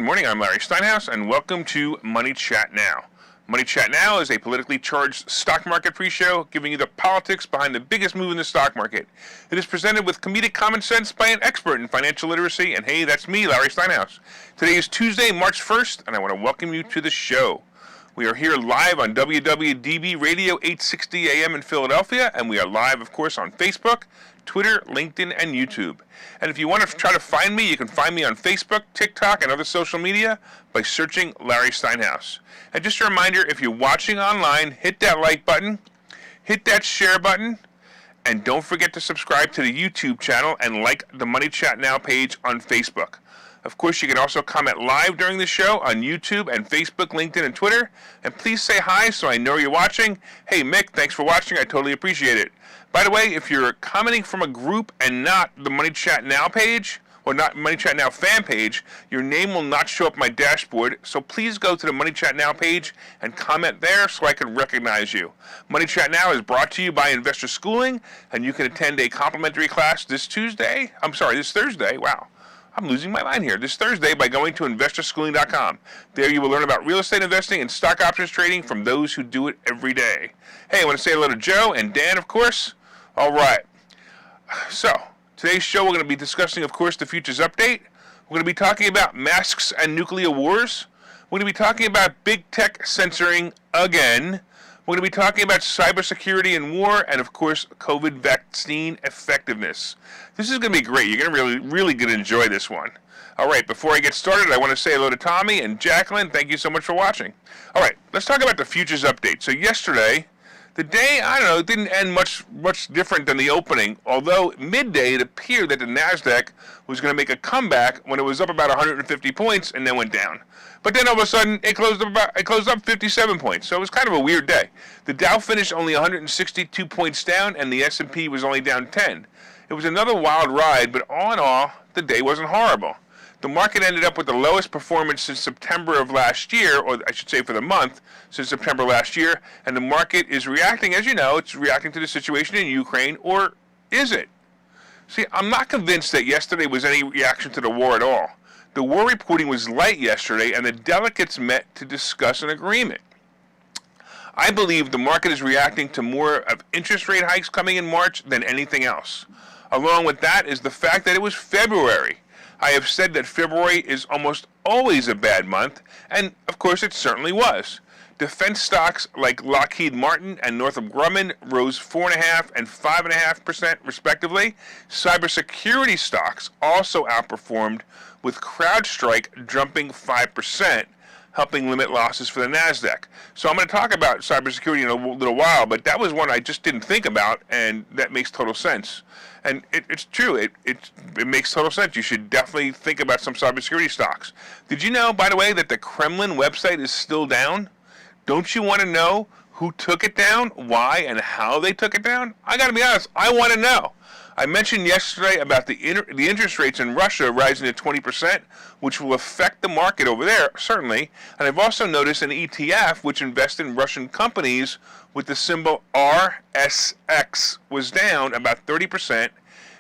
morning. I'm Larry Steinhouse, and welcome to Money Chat Now. Money Chat Now is a politically charged stock market pre-show giving you the politics behind the biggest move in the stock market. It is presented with comedic common sense by an expert in financial literacy, and hey, that's me, Larry Steinhouse. Today is Tuesday, March 1st, and I want to welcome you to the show. We are here live on WWDB Radio 860 AM in Philadelphia, and we are live, of course, on Facebook, Twitter, LinkedIn, and YouTube. And if you want to try to find me, you can find me on Facebook, TikTok, and other social media by searching Larry Steinhouse. And just a reminder, if you're watching online, hit that like button, hit that share button, and don't forget to subscribe to the YouTube channel and like the Money Chat Now page on Facebook. Of course, you can also comment live during the show on YouTube and Facebook, LinkedIn, and Twitter. And please say hi so I know you're watching. Hey, Mick, thanks for watching. I totally appreciate it. By the way, if you're commenting from a group and not the Money Chat Now page, or not Money Chat Now fan page, your name will not show up my dashboard. So please go to the Money Chat Now page and comment there so I can recognize you. Money Chat Now is brought to you by Investor Schooling, and you can attend a complimentary class this Thursday. Wow. I'm losing my mind here. This Thursday by going to investorschooling.com. There you will learn about real estate investing and stock options trading from those who do it every day. Hey, I want to say hello to Joe and Dan, of course. All right. So, today's show we're going to be discussing, of course, the futures update. We're going to be talking about masks and nuclear wars. We're going to be talking about big tech censoring again. We're going to be talking about cybersecurity and war, and of course, COVID vaccine effectiveness. This is going to be great. You're going to really going to enjoy this one. All right, before I get started, I want to say hello to Tommy and Jacqueline. Thank you so much for watching. All right, let's talk about the futures update. So yesterday, the day, it didn't end much different than the opening, although midday it appeared that the NASDAQ was going to make a comeback when it was up about 150 points and then went down. But then all of a sudden, it closed up 57 points, so it was kind of a weird day. The Dow finished only 162 points down, and the S&P was only down 10. It was another wild ride, but all in all, the day wasn't horrible. The market ended up with the lowest performance since September of last year, or I should say for the month, since September last year, and the market is reacting, as you know, it's reacting to the situation in Ukraine, or is it? See, I'm not convinced that yesterday was any reaction to the war at all. The war reporting was light yesterday, and the delegates met to discuss an agreement. I believe the market is reacting to more of interest rate hikes coming in March than anything else. Along with that is the fact that it was February. I have said that February is almost always a bad month, and of course it certainly was. Defense stocks like Lockheed Martin and Northrop Grumman rose 4.5% and 5.5% respectively. Cybersecurity stocks also outperformed, with CrowdStrike jumping 5%, helping limit losses for the NASDAQ. So I'm going to talk about cybersecurity in a little while, but that was one I just didn't think about, and that makes total sense. And it's true. It makes total sense. You should definitely think about some cybersecurity stocks. Did you know, by the way, that the Kremlin website is still down? Don't you want to know who took it down, why, and how they took it down? I got to be honest, I want to know. I mentioned yesterday about the interest rates in Russia rising to 20%, which will affect the market over there, certainly. And I've also noticed an ETF, which invests in Russian companies with the symbol RSX, was down about 30%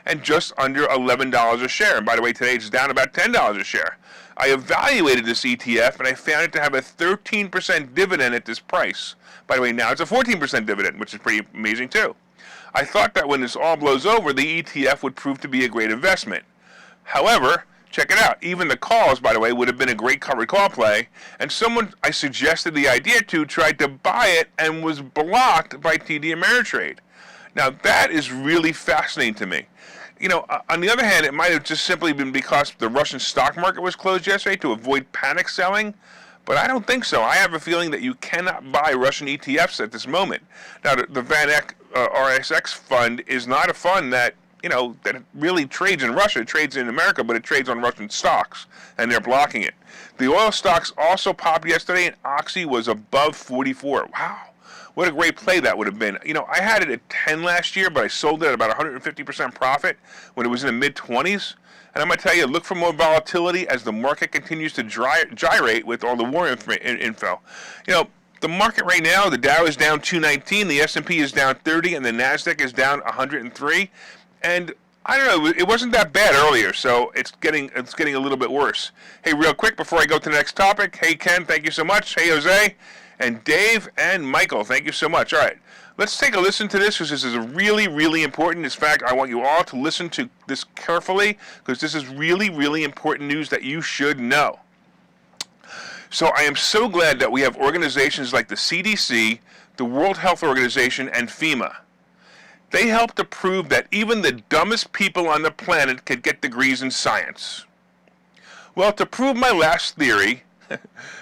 and just under $11 a share. And by the way, today it's down about $10 a share. I evaluated this ETF, and I found it to have a 13% dividend at this price. By the way, now it's a 14% dividend, which is pretty amazing too. I thought that when this all blows over, the ETF would prove to be a great investment. However, check it out. Even the calls, by the way, would have been a great covered call play, and someone I suggested the idea to tried to buy it and was blocked by TD Ameritrade. Now, that is really fascinating to me. You know, on the other hand, it might have just simply been because the Russian stock market was closed yesterday to avoid panic selling. But I don't think so. I have a feeling that you cannot buy Russian ETFs at this moment. Now, the Van Eck RSX fund is not a fund that, that really trades in Russia. It trades in America, but it trades on Russian stocks, and they're blocking it. The oil stocks also popped yesterday, and Oxy was above 44. Wow. What a great play that would have been. I had it at 10 last year, but I sold it at about 150% profit when it was in the mid-20s. And I'm going to tell you, look for more volatility as the market continues to gyrate with all the war info. The market right now, the Dow is down 219, the S&P is down 30, and the NASDAQ is down 103. And I don't know. It wasn't that bad earlier, so it's getting a little bit worse. Hey, real quick before I go to the next topic. Hey, Ken, thank you so much. Hey, Jose, and Dave and Michael, thank you so much. All right, let's take a listen to this because this is really, really important. In fact, I want you all to listen to this carefully because this is really, really important news that you should know. So I am so glad that we have organizations like the CDC, the World Health Organization, and FEMA. They help to prove that even the dumbest people on the planet could get degrees in science. Well, to prove my last theory,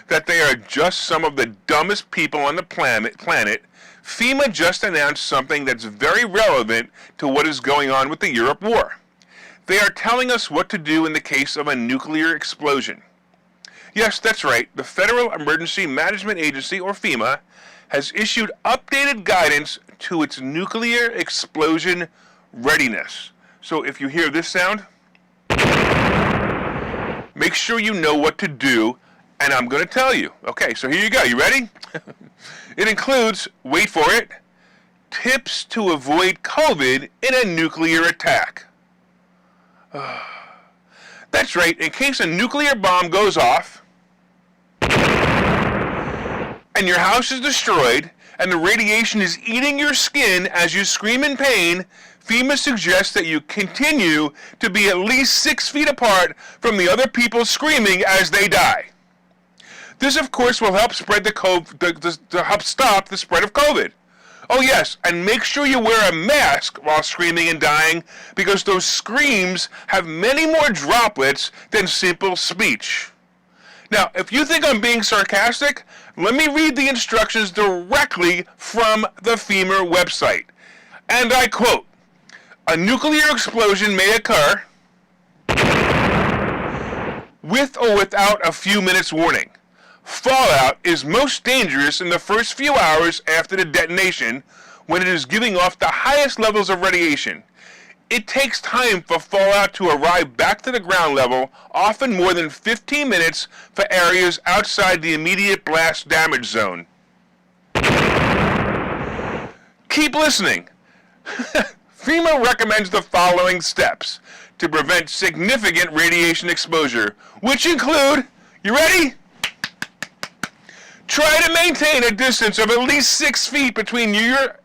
that they are just some of the dumbest people on the planet, FEMA just announced something that's very relevant to what is going on with the Europe war. They are telling us what to do in the case of a nuclear explosion. Yes, that's right. The Federal Emergency Management Agency, or FEMA, has issued updated guidance to its nuclear explosion readiness. So if you hear this sound, make sure you know what to do, and I'm going to tell you. Okay, so here you go. You ready? It includes, wait for it, tips to avoid COVID in a nuclear attack. That's right. In case a nuclear bomb goes off, and your house is destroyed, and the radiation is eating your skin as you scream in pain, FEMA suggests that you continue to be at least 6 feet apart from the other people screaming as they die. This, of course, will help spread help stop the spread of COVID. Oh yes, and make sure you wear a mask while screaming and dying, because those screams have many more droplets than simple speech. Now, if you think I'm being sarcastic, let me read the instructions directly from the FEMA website. And I quote, "A nuclear explosion may occur with or without a few minutes warning. Fallout is most dangerous in the first few hours after the detonation, when it is giving off the highest levels of radiation. It takes time for fallout to arrive back to the ground level, often more than 15 minutes for areas outside the immediate blast damage zone." Keep listening. FEMA recommends the following steps to prevent significant radiation exposure, which include, you ready? Try to maintain a distance of at least 6 feet between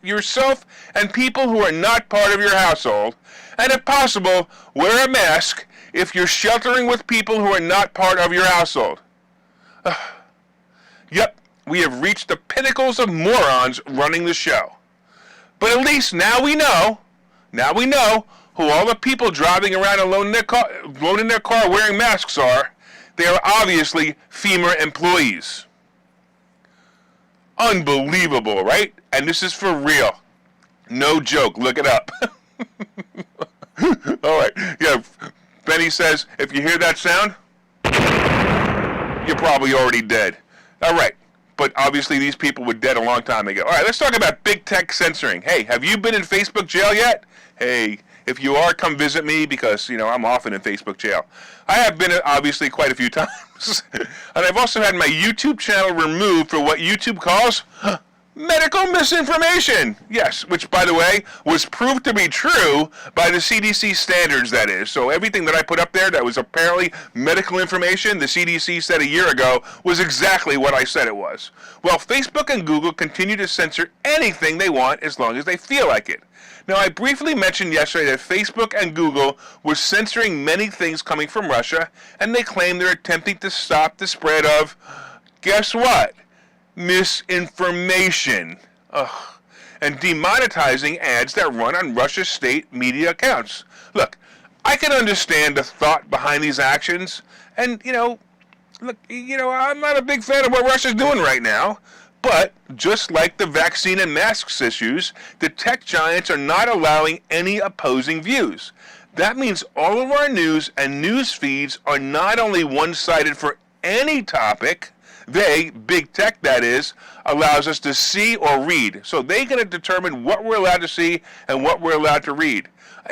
yourself and people who are not part of your household. And if possible, wear a mask if you're sheltering with people who are not part of your household. Yep, we have reached the pinnacles of morons running the show. But at least now we know who all the people driving around alone in their car wearing masks are. They are obviously FEMA employees. Unbelievable, right? And this is for real. No joke. Look it up. All right. Yeah. Benny says, if you hear that sound, you're probably already dead. All right. But obviously these people were dead a long time ago. All right. Let's talk about big tech censoring. Hey, have you been in Facebook jail yet? Hey, if you are, come visit me because, I'm often in Facebook jail. I have been, obviously, quite a few times. And I've also had my YouTube channel removed for what YouTube calls medical misinformation. Yes, which, by the way, was proved to be true by the CDC standards, that is. So everything that I put up there that was apparently medical information, the CDC said a year ago, was exactly what I said it was. Well, Facebook and Google continue to censor anything they want as long as they feel like it. Now, I briefly mentioned yesterday that Facebook and Google were censoring many things coming from Russia, and they claim they're attempting to stop the spread of, guess what? Misinformation. And demonetizing ads that run on Russia's state media accounts. Look, I can understand the thought behind these actions, and, I'm not a big fan of what Russia's doing right now. But, just like the vaccine and masks issues, the tech giants are not allowing any opposing views. That means all of our news and news feeds are not only one-sided for any topic, they, big tech that is, allows us to see or read. So they're going to determine what we're allowed to see and what we're allowed to read.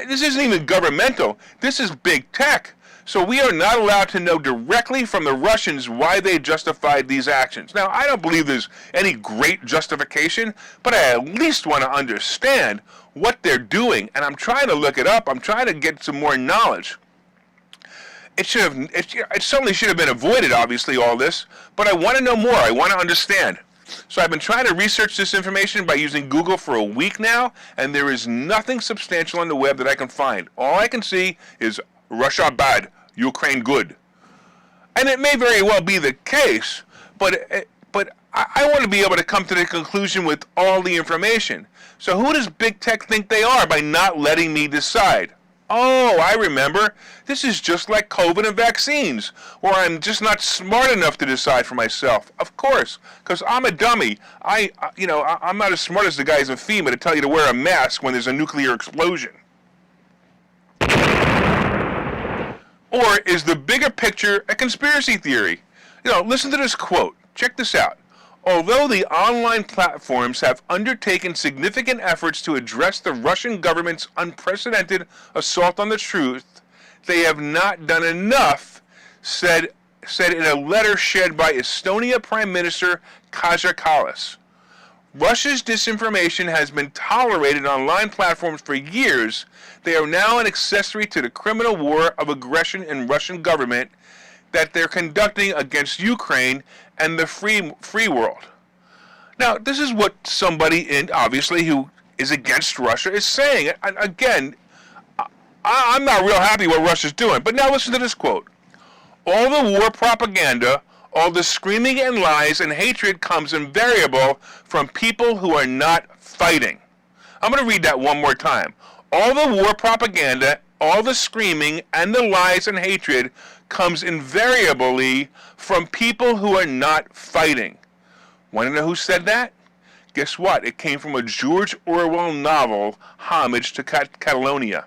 This isn't even governmental. This is big tech. So we are not allowed to know directly from the Russians why they justified these actions. Now, I don't believe there's any great justification, but I at least want to understand what they're doing, and I'm trying to look it up. I'm trying to get some more knowledge. It certainly should have been avoided, obviously, all this, but I want to know more. I want to understand. So I've been trying to research this information by using Google for a week now, and there is nothing substantial on the web that I can find. All I can see is Russia bad, Ukraine good. And it may very well be the case, but I want to be able to come to the conclusion with all the information. So who does big tech think they are by not letting me decide? Oh, I remember. This is just like COVID and vaccines, where I'm just not smart enough to decide for myself. Of course, because I'm a dummy. I'm not as smart as the guys in FEMA to tell you to wear a mask when there's a nuclear explosion. Or is the bigger picture a conspiracy theory? Listen to this quote. Check this out. Although the online platforms have undertaken significant efforts to address the Russian government's unprecedented assault on the truth, they have not done enough, said in a letter shared by Estonia Prime Minister Kaja Kallas. Russia's disinformation has been tolerated on online platforms for years. They are now an accessory to the criminal war of aggression in Russian government that they're conducting against Ukraine and the free world. Now, this is what somebody, obviously, who is against Russia is saying. And again, I'm not real happy what Russia's doing. But now listen to this quote. All the war propaganda, all the screaming and lies and hatred comes invariable from people who are not fighting. I'm going to read that one more time. All the war propaganda, all the screaming and the lies and hatred comes invariably from people who are not fighting. Want to know who said that? Guess what? It came from a George Orwell novel, Homage to Catalonia.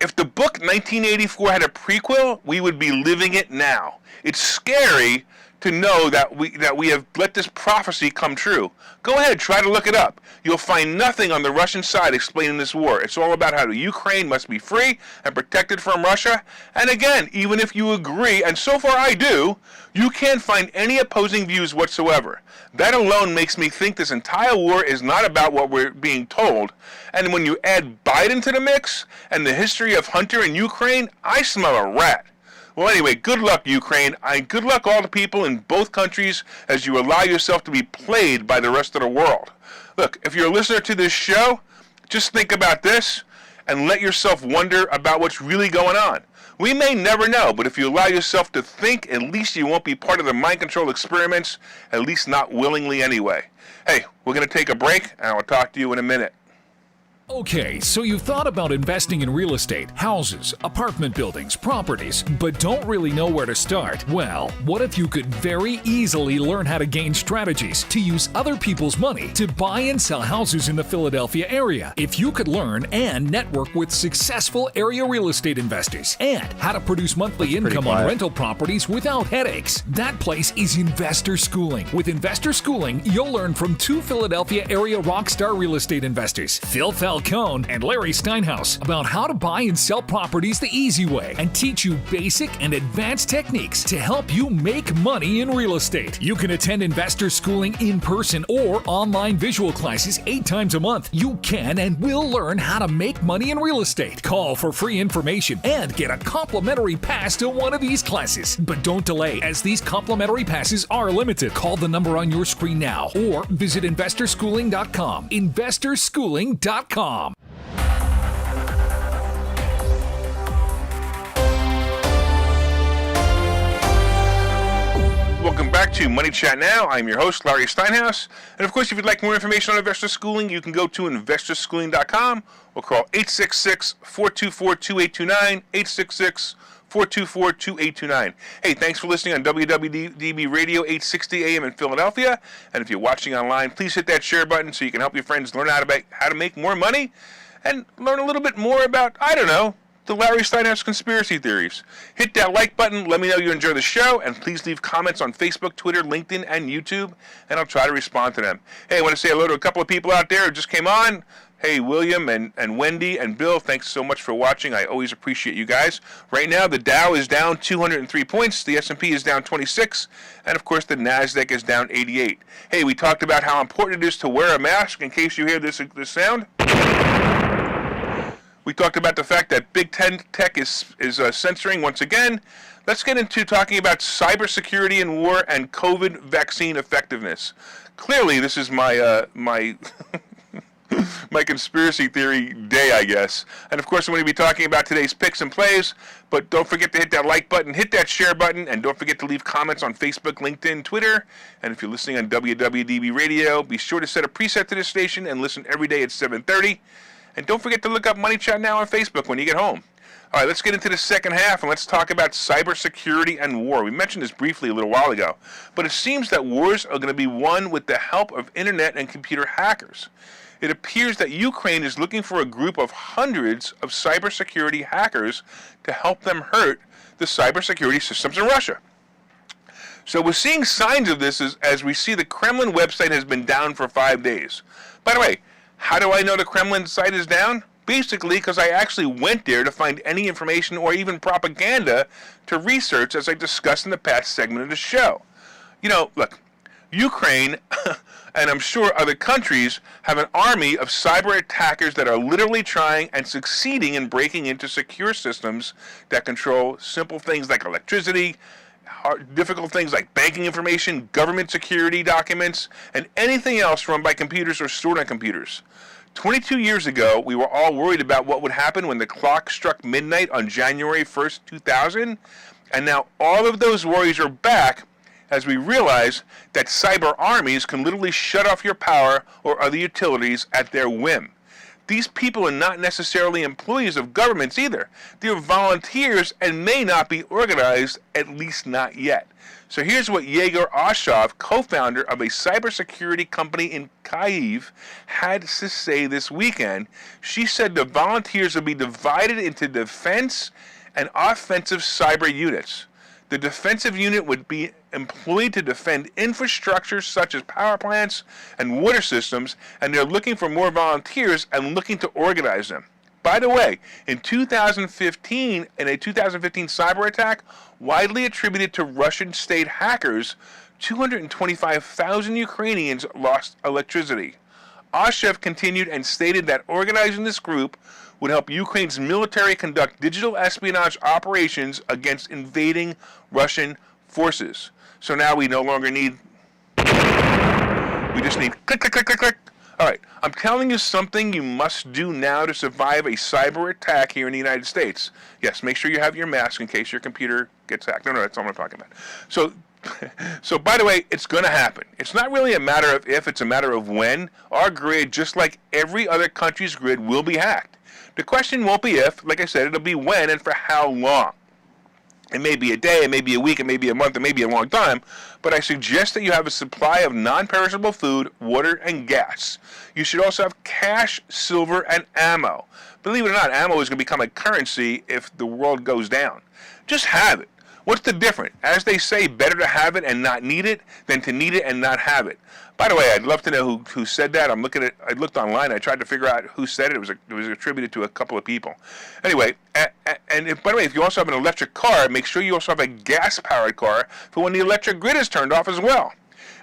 If the book 1984 had a prequel, we would be living it now. It's scary to know that we have let this prophecy come true. Go ahead, try to look it up. You'll find nothing on the Russian side explaining this war. It's all about how the Ukraine must be free and protected from Russia. And again, even if you agree, and so far I do, you can't find any opposing views whatsoever. That alone makes me think this entire war is not about what we're being told. And when you add Biden to the mix and the history of Hunter in Ukraine, I smell a rat. Well, anyway, good luck, Ukraine. Good luck all the people in both countries as you allow yourself to be played by the rest of the world. Look, if you're a listener to this show, just think about this and let yourself wonder about what's really going on. We may never know, but if you allow yourself to think, at least you won't be part of the mind control experiments, at least not willingly anyway. Hey, we're going to take a break, and I'll talk to you in a minute. Okay, so you've thought about investing in real estate, houses, apartment buildings, properties, but don't really know where to start? Well, what if you could very easily learn how to gain strategies to use other people's money to buy and sell houses in the Philadelphia area? If you could learn and network with successful area real estate investors and how to produce monthly income on rental properties without headaches, that place is Investor Schooling. With Investor Schooling, you'll learn from two Philadelphia area rockstar real estate investors, Phil Falcone and Larry Steinhouse, about how to buy and sell properties the easy way and teach you basic and advanced techniques to help you make money in real estate. You can attend Investor Schooling in person or online visual classes 8 times a month. You can and will learn how to make money in real estate. Call for free information and get a complimentary pass to one of these classes. But don't delay, as these complimentary passes are limited. Call the number on your screen now or visit investorschooling.com. investorschooling.com. Welcome back to Money Chat Now. I'm your host, Larry Steinhouse. And of course, if you'd like more information on Investor Schooling, you can go to investorschooling.com or call 866-424-2829, 866-424-2829. Hey, thanks for listening on WWDB Radio 860 AM in Philadelphia. And if you're watching online, please hit that share button so you can help your friends learn how to make more money and learn a little bit more about, the Larry Steinhouse conspiracy theories. Hit that like button, let me know you enjoy the show, and please leave comments on Facebook, Twitter, LinkedIn, and YouTube, and I'll try to respond to them. Hey, I want to say hello to a couple of people out there who just came on. Hey, William and Wendy and Bill, thanks so much for watching. I always appreciate you guys. Right now, the Dow is down 203 points, the S&P is down 26, and of course, the NASDAQ is down 88. Hey, we talked about how important it is to wear a mask in case you hear this sound. We talked about the fact that Big Tech is censoring once again. Let's get into talking about cybersecurity and war and COVID vaccine effectiveness. Clearly, this is my my conspiracy theory day, I guess. And of course, I'm going to be talking about today's picks and plays. But don't forget to hit that like button, hit that share button, and don't forget to leave comments on Facebook, LinkedIn, Twitter. And if you're listening on WWDB Radio, be sure to set a preset to this station and listen every day at 7:30. And don't forget to look up Money Chat Now on Facebook when you get home. All right, let's get into the second half, and let's talk about cybersecurity and war. We mentioned this briefly a little while ago, but it seems that wars are going to be won with the help of internet and computer hackers. It appears that Ukraine is looking for a group of hundreds of cybersecurity hackers to help them hurt the cybersecurity systems in Russia. So we're seeing signs of this as we see the Kremlin website has been down for 5 days. By the way, how do I know the Kremlin site is down? Basically, because I actually went there to find any information or even propaganda to research, as I discussed in the past segment of the show. You know, look, Ukraine, and I'm sure other countries, have an army of cyber attackers that are literally trying and succeeding in breaking into secure systems that control simple things like electricity, difficult things like banking information, government security documents, and anything else run by computers or stored on computers. 22 years ago, we were all worried about what would happen when the clock struck midnight on January 1st, 2000, and now all of those worries are back as we realize that cyber armies can literally shut off your power or other utilities at their whim. These people are not necessarily employees of governments either. They're volunteers and may not be organized, at least not yet. So here's what Yegor Oshov, co-founder of a cybersecurity company in Kyiv, had to say this weekend. She said the volunteers will be divided into defense and offensive cyber units. The defensive unit would be employed to defend infrastructure such as power plants and water systems, and they're looking for more volunteers and looking to organize them. By the way, in 2015, in a 2015 cyber attack, widely attributed to Russian state hackers, 225,000 Ukrainians lost electricity. Oshev continued and stated that organizing this group would help Ukraine's military conduct digital espionage operations against invading Russian forces. So now we no longer need, we just need click, click, click, click, click. All right, I'm telling you something you must do now to survive a cyber attack here in the United States. Yes, make sure you have your mask in case your computer gets hacked. No, that's not what I'm talking about. So by the way, it's going to happen. It's not really a matter of if, it's a matter of when. Our grid, just like every other country's grid, will be hacked. The question won't be if, like I said, it'll be when and for how long. It may be a day, it may be a week, it may be a month, it may be a long time, but I suggest that you have a supply of non-perishable food, water, and gas. You should also have cash, silver, and ammo. Believe it or not, ammo is going to become a currency if the world goes down. Just have it. What's the difference? As they say, better to have it and not need it than to need it and not have it. By the way, I'd love to know who said that. I looked online. I tried to figure out who said it. It was attributed to a couple of people. Anyway, by the way, if you also have an electric car, make sure you also have a gas-powered car for when the electric grid is turned off as well.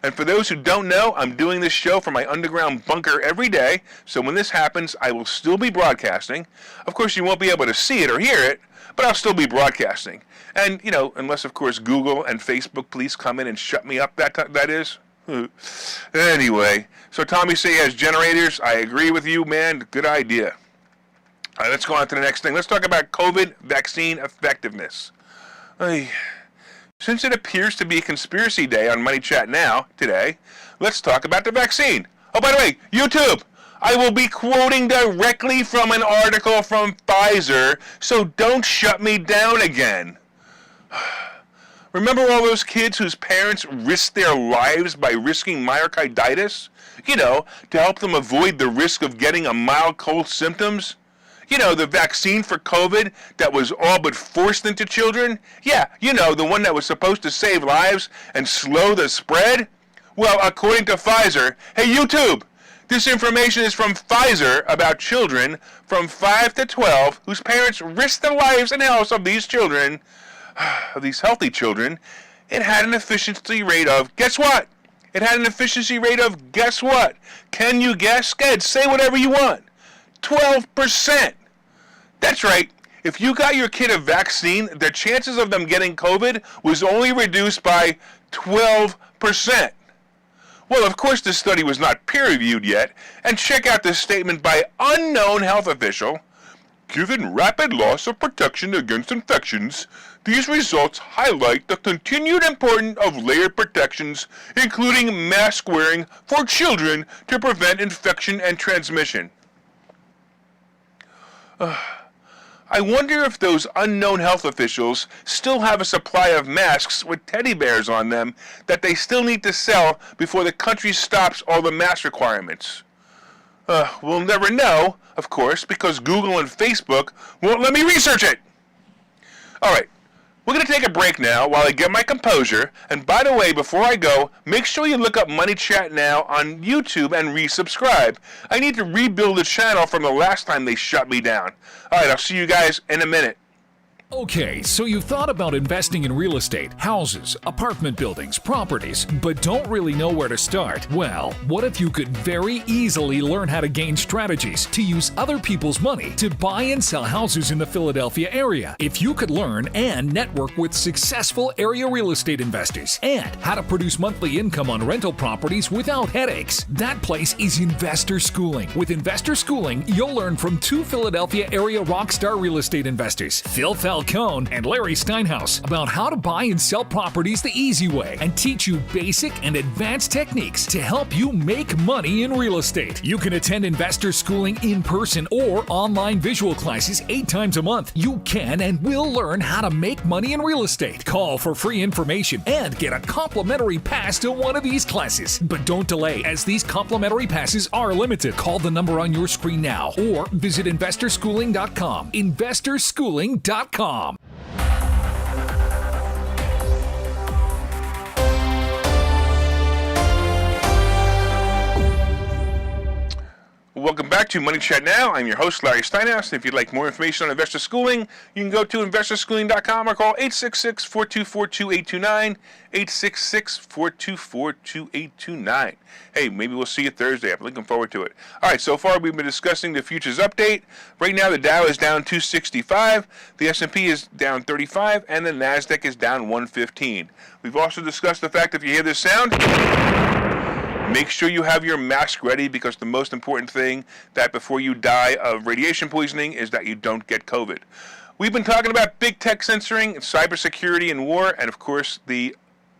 And for those who don't know, I'm doing this show from my underground bunker every day. So when this happens, I will still be broadcasting. Of course, you won't be able to see it or hear it, but I'll still be broadcasting. And, you know, unless, of course, Google and Facebook police come in and shut me up, that is. Anyway, so Tommy say he has generators. I agree with you, man. Good idea. All right, let's go on to the next thing. Let's talk about COVID vaccine effectiveness. Since it appears to be Conspiracy Day on Money Chat Now today, let's talk about the vaccine. Oh, by the way, YouTube, I will be quoting directly from an article from Pfizer, so don't shut me down again. Remember all those kids whose parents risked their lives by risking myocarditis? You know, to help them avoid the risk of getting a mild cold symptoms? You know, the vaccine for COVID that was all but forced into children? Yeah, you know, the one that was supposed to save lives and slow the spread? Well, according to Pfizer, hey YouTube, This information is from Pfizer about children from 5 to 12 whose parents risked the lives and health of these children, of these healthy children. It had an efficiency rate of, guess what? It had an efficiency rate of, guess what? Can you guess? Go ahead, say whatever you want. 12%. That's right. If you got your kid a vaccine, the chances of them getting COVID was only reduced by 12%. Well, of course, this study was not peer-reviewed yet, and check out this statement by unknown health official. Given rapid loss of protection against infections, these results highlight the continued importance of layered protections, including mask wearing for children to prevent infection and transmission. I wonder if those unknown health officials still have a supply of masks with teddy bears on them that they still need to sell before the country stops all the mask requirements. We'll never know, of course, because Google and Facebook won't let me research it. All right, we're going to take a break now while I get my composure. And by the way, before I go, make sure you look up Money Chat Now on YouTube and resubscribe. I need to rebuild the channel from the last time they shut me down. All right, I'll see you guys in a minute. Okay, so you've thought about investing in real estate, houses, apartment buildings, properties, but don't really know where to start? Well, what if you could very easily learn how to gain strategies to use other people's money to buy and sell houses in the Philadelphia area? If you could learn and network with successful area real estate investors and how to produce monthly income on rental properties without headaches, that place is Investor Schooling. With Investor Schooling, you'll learn from two Philadelphia area rockstar real estate investors, Phil Falcone and Larry Steinhouse, about how to buy and sell properties the easy way and teach you basic and advanced techniques to help you make money in real estate. You can attend Investor Schooling in person or online visual classes 8 times a month. You can and will learn how to make money in real estate. Call for free information and get a complimentary pass to one of these classes. But don't delay, as these complimentary passes are limited. Call the number on your screen now or visit investorschooling.com. investorschooling.com. Welcome back to Money Chat Now. I'm your host, Larry Steinhouse. And if you'd like more information on investor schooling, you can go to investorschooling.com or call 866-424-2829, 866-424-2829. Hey, maybe we'll see you Thursday. I'm looking forward to it. All right, so far we've been discussing the futures update. Right now the Dow is down 265, the S&P is down 35, and the NASDAQ is down 115. We've also discussed the fact if you hear this sound, make sure you have your mask ready, because the most important thing that before you die of radiation poisoning is that you don't get COVID. We've been talking about big tech censoring, cybersecurity and war, and of course the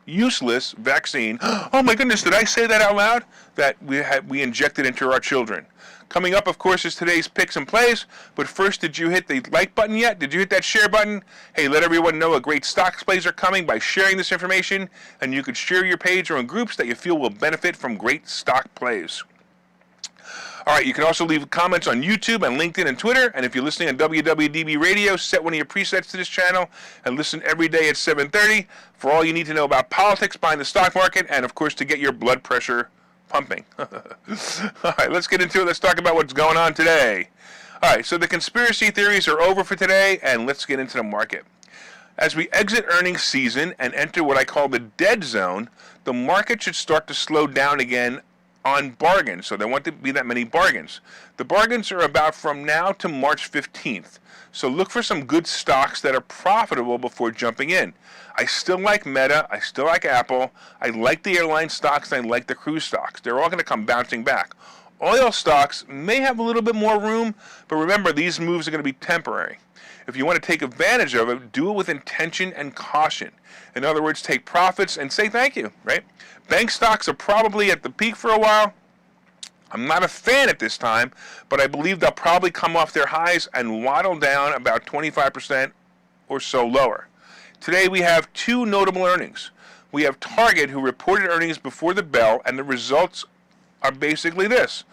useless vaccine. Oh my goodness, did I say that out loud? That we injected into our children. Coming up, of course, is today's picks and plays. But first, did you hit the like button yet? Did you hit that share button? Hey, let everyone know a great stocks plays are coming by sharing this information. And you could share your page or in groups that you feel will benefit from great stock plays. All right, you can also leave comments on YouTube and LinkedIn and Twitter. And if you're listening on WWDB Radio, set one of your presets to this channel and listen every day at 7:30 for all you need to know about politics behind the stock market and, of course, to get your blood pressure pumping. All right, let's get into it. Let's talk about what's going on today. All right, so the conspiracy theories are over for today, and let's get into the market. As we exit earnings season and enter what I call the dead zone, the market should start to slow down again on bargains, so there won't be that many bargains. The bargains are about from now to March 15th, so look for some good stocks that are profitable before jumping in. I still like Meta, I still like Apple, I like the airline stocks, and I like the cruise stocks. They're all going to come bouncing back. Oil stocks may have a little bit more room, but remember, these moves are going to be temporary. If you want to take advantage of it, do it with intention and caution. In other words, take profits and say thank you, right? Bank stocks are probably at the peak for a while. I'm not a fan at this time, but I believe they'll probably come off their highs and waddle down about 25% or so lower. Today we have two notable earnings. We have Target, who reported earnings before the bell, and the results are basically this.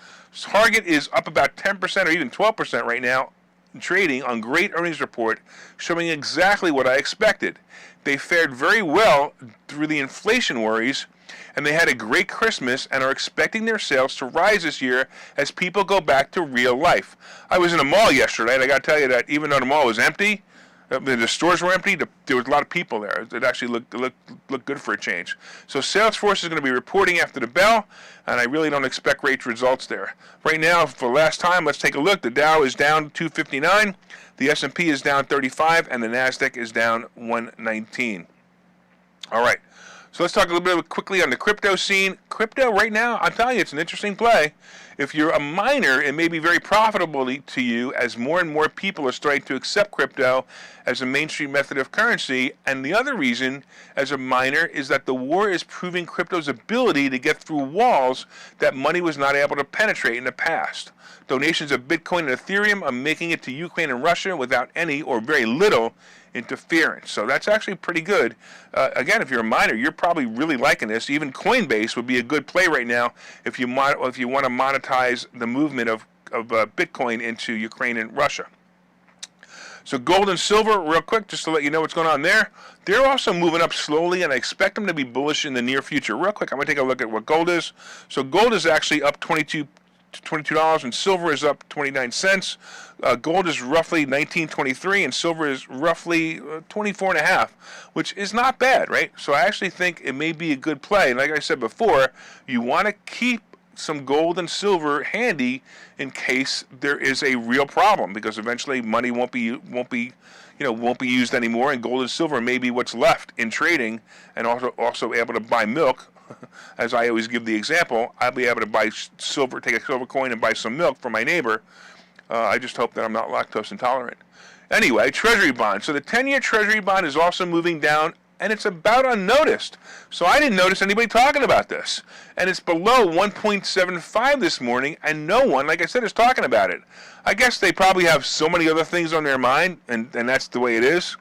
Target is up about 10% or even 12% right now trading on great earnings report, showing exactly what I expected. They fared very well through the inflation worries, and they had a great Christmas and are expecting their sales to rise this year as people go back to real life. I was in a mall yesterday, and I got to tell you that even though the mall was empty, the stores were empty, there was a lot of people there. It actually looked good for a change. So Salesforce is going to be reporting after the bell, and I really don't expect great results there. Right now, for the last time, let's take a look. The Dow is down 259, the S&P is down 35, and the NASDAQ is down 119. All right. So let's talk a little bit quickly on the crypto scene. Crypto right now, I'm telling you, it's an interesting play. If you're a miner, it may be very profitable to you as more and more people are starting to accept crypto as a mainstream method of currency. And the other reason as a miner is that the war is proving crypto's ability to get through walls that money was not able to penetrate in the past. Donations of Bitcoin and Ethereum are making it to Ukraine and Russia without any or very little interference. So that's actually pretty good. Again, if you're a miner, you're probably really liking this. Even Coinbase would be a good play right now if you want to monetize the movement of Bitcoin into Ukraine and Russia. So gold and silver, real quick, just to let you know what's going on there. They're also moving up slowly, and I expect them to be bullish in the near future. Real quick, I'm going to take a look at what gold is. So gold is actually up $22, and silver is up 29 cents. Gold is roughly 19.23, and silver is roughly 24.5, which is not bad, right? So I actually think it may be a good play. And like I said before, you want to keep some gold and silver handy in case there is a real problem, because eventually money won't be used anymore, and gold and silver may be what's left in trading, and also able to buy milk. As I always give the example, I'll be able to buy silver, take a silver coin and buy some milk for my neighbor. I just hope that I'm not lactose intolerant. Anyway, Treasury bond. So the 10-year Treasury bond is also moving down, and it's about unnoticed. So I didn't notice anybody talking about this. And it's below 1.75 this morning, and no one, like I said, is talking about it. I guess they probably have so many other things on their mind, and that's the way it is.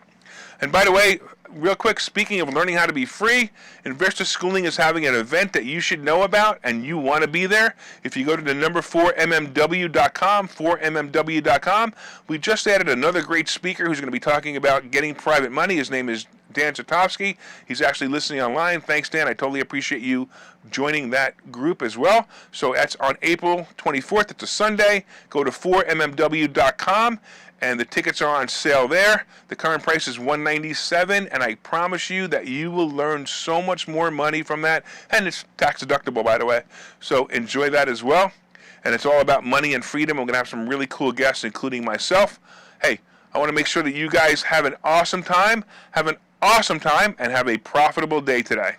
And by the way, real quick, speaking of learning how to be free, Investor Schooling is having an event that you should know about, and you want to be there. If you go to the number 4mmw.com, 4mmw.com, we just added another great speaker who's going to be talking about getting private money. His name is Dan Zatowski. He's actually listening online. Thanks, Dan. I totally appreciate you joining that group as well. So that's on April 24th. It's a Sunday. Go to 4mmw.com. And the tickets are on sale there. The current price is $197, and I promise you that you will learn so much more money from that. And it's tax deductible, by the way. So enjoy that as well. And it's all about money and freedom. We're going to have some really cool guests, including myself. Hey, I want to make sure that you guys have an awesome time. Have an awesome time, and have a profitable day today.